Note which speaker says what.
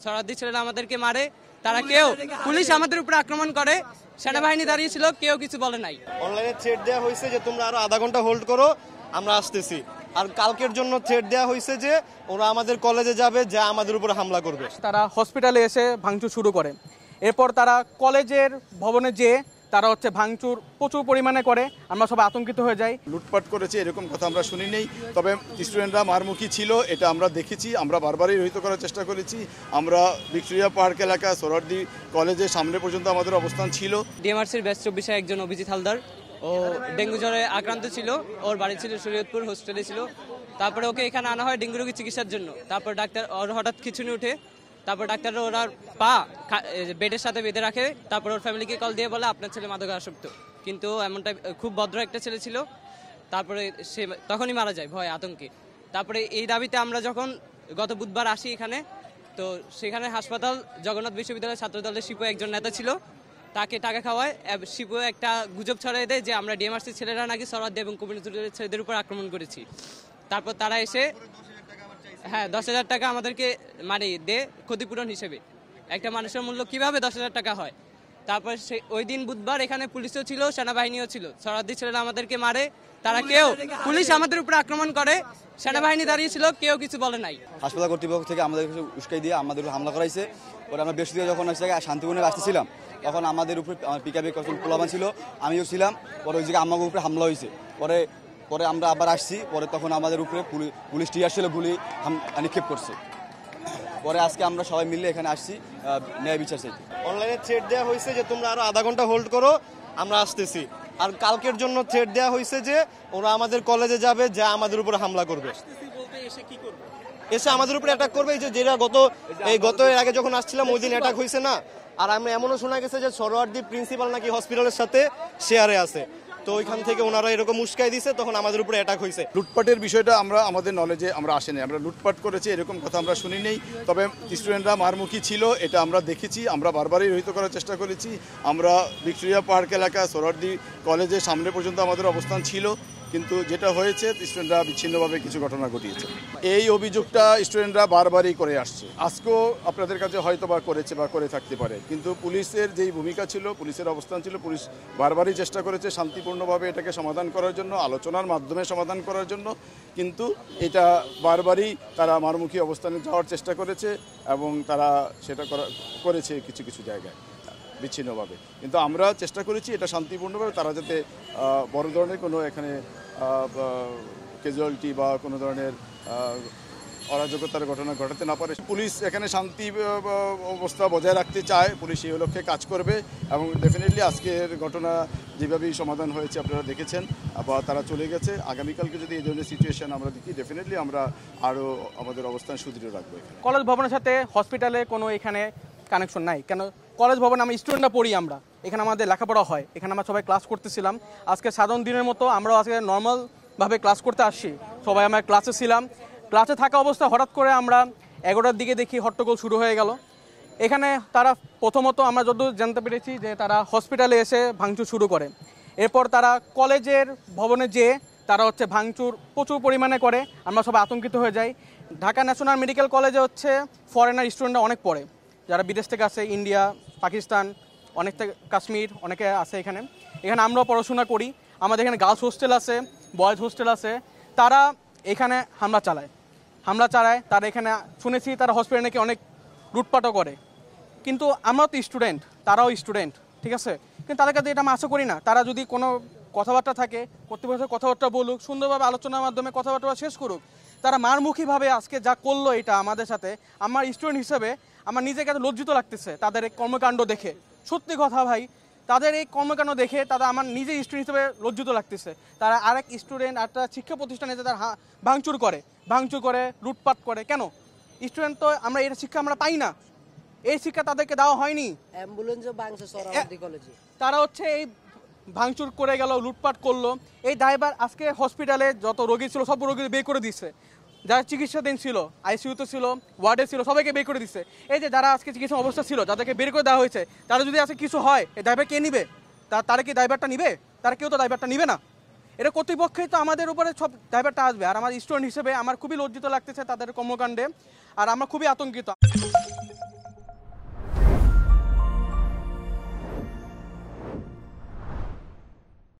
Speaker 1: শরণার্থী ছেলেরা আমাদেরকে মারে, তারা কেউ পুলিশ আমাদের উপর আক্রমণ করে, সেনাবাহিনী দাঁড়িয়েছিল, কেউ কিছু বলে নাই।
Speaker 2: অনলাইনে থ্রেট দেওয়া হয়েছে যে তোমরা আরো আধা ঘন্টা হোল্ড করো, আমরা আসতেছি। আর কালকের জন্য থ্রেট দেওয়া হয়েছে যে ওরা আমাদের কলেজে যাবে, যা আমাদের উপর হামলা করবে।
Speaker 3: তারা হসপিটালে এসে ভাঙচুর শুরু করে, এরপর তারা কলেজের ভবনে যেয়ে তারা ভাঙচুর প্রচুর পরিমাণে করে। আমরা সবাই আতঙ্কিত হয়ে যাই।
Speaker 4: লুটপাট করেছে এরকম কথা আমরা শুনি নেই, তবে স্টুডেন্টরা মারমুখী ছিল এটা আমরা দেখেছি। আমরা বারবারই রহিত করার চেষ্টা করেছি। আমরা ভিক্টোরিয়া পার্ক এলাকা সোহরাওয়ার্দী কলেজের সামনে পর্যন্ত আমাদের অবস্থান ছিল।
Speaker 1: ডিএমআরসির ব্যাচ 24 একজন অভিজিৎ হালদার, ও ডেঙ্গু জ্বরে আক্রান্ত ছিল, ওর বাড়ি ছিল শরীয়তপুর, হোস্টেলে ছিল। তারপরে ওকে এখানে আনা হয় ডেঙ্গু রোগী চিকিৎসার জন্য। তারপর ডাক্তার ওর হঠাৎ খিঁচুনি উঠে, তারপর ডাক্তাররা ওর পা বেডের সাথে বেঁধে রাখে। তারপর ওর ফ্যামিলিকে কল দিয়ে বলে আপনার ছেলে মাদকাসক্ত, কিন্তু এমনটা খুব ভদ্র একটা ছেলে ছিল। তারপরে সে তখনই মারা যায় ভয় আতঙ্কে। তারপরে এই দাবিতে আমরা যখন গত বুধবার আসি এখানে, তো সেখানে হাসপাতাল জগন্নাথ বিশ্ববিদ্যালয়ের ছাত্রদলের শিপু একজন নেতা ছিল, তাকে টাকা খাওয়ায়। শিপু একটা গুজব ছড়াই দেয় যে আমরা ডিএমআরসি ছেলেরা নাকি শরণার্থী এবং কমিউনিটির ছেলেদের উপর আক্রমণ করেছি। তারপর তারা এসে 10,000 টাকা আমাদেরকে দে ক্ষতিপূরণ হিসেবে। একটা মানুষের মূল্য কিভাবে 10,000 টাকা হয়। তারপর ওই দিন বুধবার এখানে পুলিশও ছিল, সেনাবাহিনীও ছিল। শরণার্থী ছেলেরা আমাদেরকে মারে, তারা কেউ পুলিশ আমাদের উপর আক্রমণ করে, সেনাবাহিনী দাঁড়িয়েছিল, কেউ কিছু বলে নাই।
Speaker 5: হাসপাতাল কর্তৃপক্ষ থেকে আমাদের উস্কাই দিয়ে আমাদের উপর হামলা করাইছে। পরে আমরা বৃহস্পতিবার যখন শান্তিপূর্ণে আসতেছিলাম, তখন আমাদের উপরে পিকআপে কয়েকজন পোলাপান ছিল, আমিও ছিলাম। পরে ওই জায়গায় আমাদের উপরে হামলা হয়েছে। পরে আমরা আবার আসছি। পরে তখন আমাদের উপরে পুলিশ টিয়ার ছিল, গুলি নিক্ষেপ করছে। পরে আজকে আমরা সবাই মিলে এখানে আসছি ন্যায় বিচার চাইতে।
Speaker 2: অনলাইনে থ্রেট দেওয়া হয়েছে যে তোমরা আরো আধা ঘন্টা হোল্ড করো, আমরা আসতেছি। আর কালকের জন্য থ্রেট দেওয়া হয়েছে যে ওরা আমাদের কলেজে যাবে, যা আমাদের উপর হামলা করবে। এসে আমাদের উপরে অ্যাটাক করবে। যেটা গত এর আগে যখন আসছিলাম ওই দিন অ্যাটাক হয়েছে না। আর আমরা এমনও শোনা গেছে যে সোহরাওয়ার্দী প্রিন্সিপাল নাকি হসপিটালের সাথে শেয়ারে আছে, তো ওইখান থেকে ওনারা এরকম উস্কাই দিছে, তখন আমাদের উপরে অ্যাটাক হয়েছে।
Speaker 4: লুটপাটের বিষয়টা আমাদের নলেজে আমরা আসেনি। আমরা লুটপাট করেছে এরকম কথা আমরা শুনি নেই, তবে স্টুডেন্টরা মারমুখী ছিল এটা আমরা দেখেছি। আমরা বারবারই রহিত করার চেষ্টা করেছি। আমরা ভিক্টোরিয়া পার্ক এলাকা সোহরাওয়ার্দী কলেজের সামনে পর্যন্ত আমাদের অবস্থান ছিল, কিন্তু যেটা হয়েছে স্টুডেন্টরা বিচ্ছিন্নভাবে কিছু ঘটনা ঘটিয়েছে। এই অভিযোগটা স্টুডেন্টরা বারবারই করে আসছে। আজকেও আপনাদের কাছে হয়তো বা করেছে বা করে থাকতে পারে, কিন্তু পুলিশের যেই ভূমিকা ছিল, পুলিশের অবস্থান ছিল, পুলিশ বারবারই চেষ্টা করেছে শান্তিপূর্ণভাবে এটাকে সমাধান করার জন্য, আলোচনার মাধ্যমে সমাধান করার জন্য। কিন্তু এটা বারবারই তারা মারমুখী অবস্থানে যাওয়ার চেষ্টা করেছে এবং তারা সেটা করেছে কিছু কিছু জায়গায় বিচ্ছিন্নভাবে। কিন্তু আমরা চেষ্টা করেছি এটা শান্তিপূর্ণভাবে, তারা যাতে বড় ধরনের কোনো এখানে ক্যাজুয়ালিটি বা কোনো ধরনের অরাজকতার ঘটনা ঘটাতে না পারে। পুলিশ এখানে শান্তি অবস্থা বজায় রাখতে চায়, পুলিশ এই লক্ষ্যে কাজ করবে এবং ডেফিনেটলি আজকের ঘটনা যেভাবেই সমাধান হয়েছে আপনারা দেখেছেন, বা তারা চলে গেছে। আগামীকালকে যদি এই ধরনের সিচুয়েশন আমরা দেখি, ডেফিনেটলি আমরা আরও আমাদের অবস্থান সুদৃঢ় রাখবো।
Speaker 3: কলেজ ভবনের সাথে হসপিটালে কোনো এখানে কানেকশন নাই। কেন কলেজ ভবনে আমরা স্টুডেন্টরা পড়ি, আমরা এখানে আমাদের লেখাপড়া হয়, এখানে আমরা সবাই ক্লাস করতেছিলাম। আজকে সাধারণ দিনের মতো আমরাও আজকে নর্মালভাবে ক্লাস করতে আসছি, সবাই আমরা ক্লাসে ছিলাম। ক্লাসে থাকা অবস্থা হঠাৎ করে আমরা 11টার দিকে দেখি হট্টগোল শুরু হয়ে গেল। এখানে তারা প্রথমত আমরা যতদূর জানতে পেরেছি যে তারা হসপিটালে এসে ভাঙচুর শুরু করে, এরপর তারা কলেজের ভবনে যেয়ে তারা ভাঙচুর প্রচুর পরিমাণে করে। আমরা সবাই আতঙ্কিত হয়ে যাই। ঢাকা ন্যাশনাল মেডিকেল কলেজে ফরেনার স্টুডেন্টরা অনেক পড়ে, যারা বিদেশ থেকে আসে, ইন্ডিয়া, পাকিস্তান, অনেক থেকে কাশ্মীর, অনেকে আছে এখানে। আমরাও পড়াশোনা করি। আমাদের এখানে গার্লস হোস্টেল আছে, বয়েজ হোস্টেল আছে। তারা এখানে হামলা চালায়। তারা এখানে শুনেছি তারা হসপিটালে নাকি অনেক লুটপাটও করে। কিন্তু আমরাও তো স্টুডেন্ট, তারাও স্টুডেন্ট, ঠিক আছে? কিন্তু তাদের কাছে এটা আমি আশা করি না। তারা যদি কোনো কথাবার্তা থাকে, কর্তৃপক্ষের কথাবার্তা বলুক, সুন্দরভাবে আলোচনার মাধ্যমে কথাবার্তা শেষ করুক। তারা মারমুখীভাবে আজকে যা করলো এটা আমাদের সাথে, আমার স্টুডেন্ট হিসেবে আমার নিজেকে লজ্জিত লাগতেছে তাদের এই কর্মকাণ্ড দেখে। সত্যি কথা ভাই, তাদের এই কর্মকাণ্ড দেখে আমার নিজে স্টুডেন্ট হিসেবে লজ্জিত লাগতেছে। তারা আরেক স্টুডেন্ট একটা শিক্ষা প্রতিষ্ঠানে তারা ভাঙচুর করে লুটপাট করে। কেন? স্টুডেন্ট তো আমরা এর শিক্ষা আমরা পাই না, এই শিক্ষা তাদেরকে দেওয়া হয়নি। তারা এই ভাঙচুর করে গেল, লুটপাট করলো। এই দায়ভার আজকে হসপিটালে যত রোগী ছিল সব রোগী বের করে দিচ্ছে, যারা চিকিৎসাধীন ছিল, আইসিইউতে ছিল, ওয়ার্ডে ছিল, সবাইকে বের করে দিচ্ছে। এই যে যারা আজকে চিকিৎসা অবস্থা ছিল, যাদেরকে বের করে দেওয়া হয়েছে, তারা যদি আজকে কিছু হয় এই দায়ভার কে নিবে? তারা কি দায়ভারটা নিবে? তারা কেউ তো দায়ভারটা নিবে না। এটা কর্তৃপক্ষই তো আমাদের উপরে সব দায়ভারটা আসবে। আর আমার স্টুডেন্ট হিসেবে আমার খুবই লজ্জিত লাগতেছে তাদের কর্মকাণ্ডে, আর আমরা খুবই আতঙ্কিত।